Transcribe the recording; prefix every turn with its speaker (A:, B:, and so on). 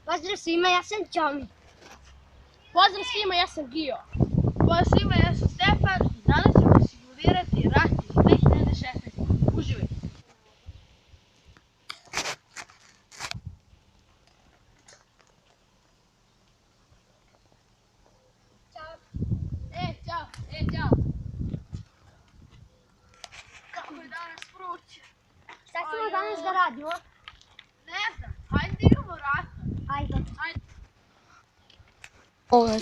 A: Pozdrav svima, ja sam Ćomi.
B: Pozdrav svima, ja sam Gio. Pozdrav svima, ja sam Stefan i danas ćemo simulirati rat iz 2016. Uživajte.
A: Ćao.
B: Ćao. Kako je danas vruće?
A: Šta ćemo danas da radimo?
B: Ne znam, hajde da igramo rata.
A: Ajde.
B: Ovo je